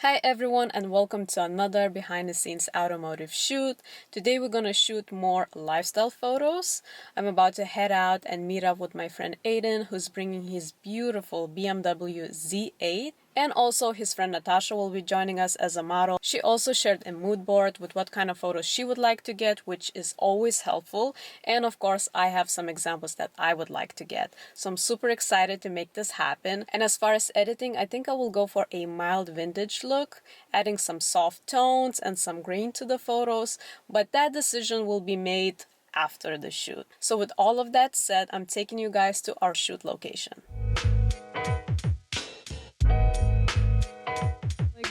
Hi everyone and welcome to another behind the scenes automotive shoot. Today we're gonna shoot more lifestyle photos. I'm about to head out and meet up with my friend Aiden, who's bringing his beautiful BMW Z8. And also his friend Natasha will be joining us as a model. She also shared a mood board with what kind of photos she would like to get, which is always helpful. And of course, I have some examples that I would like to get. So I'm super excited to make this happen. And as far as editing, I think I will go for a mild vintage look, adding some soft tones and some green to the photos. But that decision will be made after the shoot. So with all of that said, I'm taking you guys to our shoot location.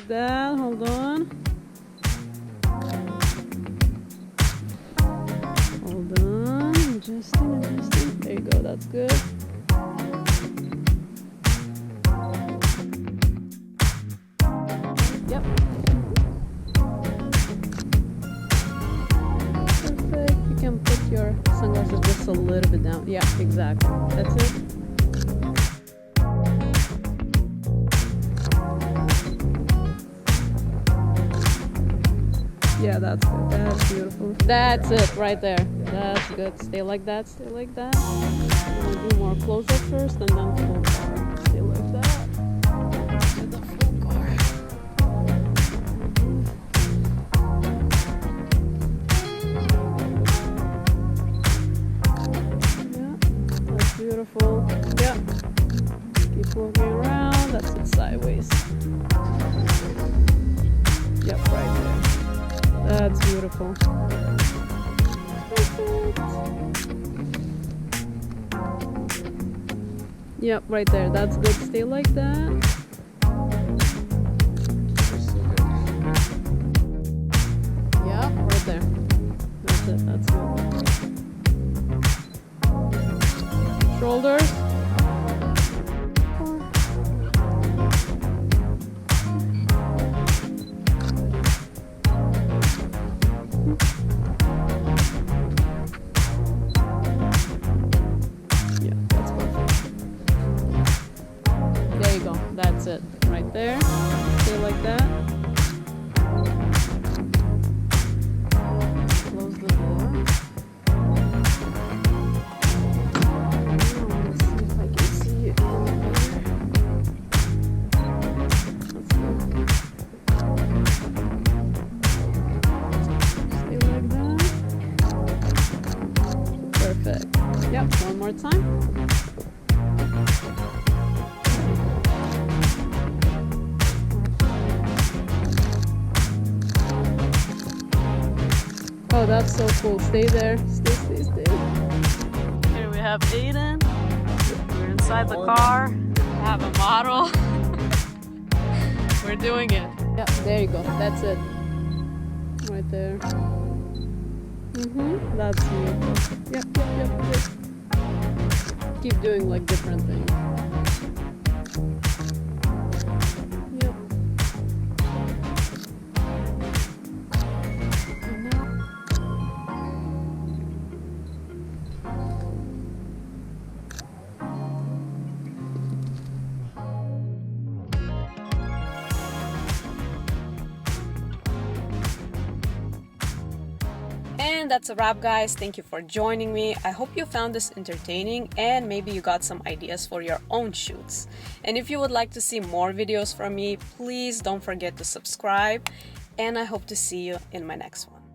That, hold on. Hold on, adjusting. There you go, that's good. Yep. Perfect. You can put your sunglasses just a little bit down. Yeah, exactly. That's it. Yeah, that's good. That's beautiful. That's it right there. That's good. Stay like that. Stay like that. We'll do more close up first and then full car. Stay like that. To the full car. Yeah, that's beautiful. Yeah. Keep moving around. That's it sideways. Yep, right there. That's beautiful. Perfect. Yep, right there. That's good. Stay like that. Yep, right there. That's it. That's good. Shoulders. That's it, right there. Stay like that. Close the door. Let's see if I can see you in there. Let's go. Stay like that. Perfect. Yep, one more time. Oh, that's so cool. Stay there. Stay. Here we have Aiden. We're inside the car. We have a model. We're doing it. Yeah, there you go. That's it. Right there. That's you. Yep. Keep doing like different things. And that's a wrap, guys. Thank you for joining me. I hope you found this entertaining and maybe you got some ideas for your own shoots. And if you would like to see more videos from me, please don't forget to subscribe. And I hope to see you in my next one.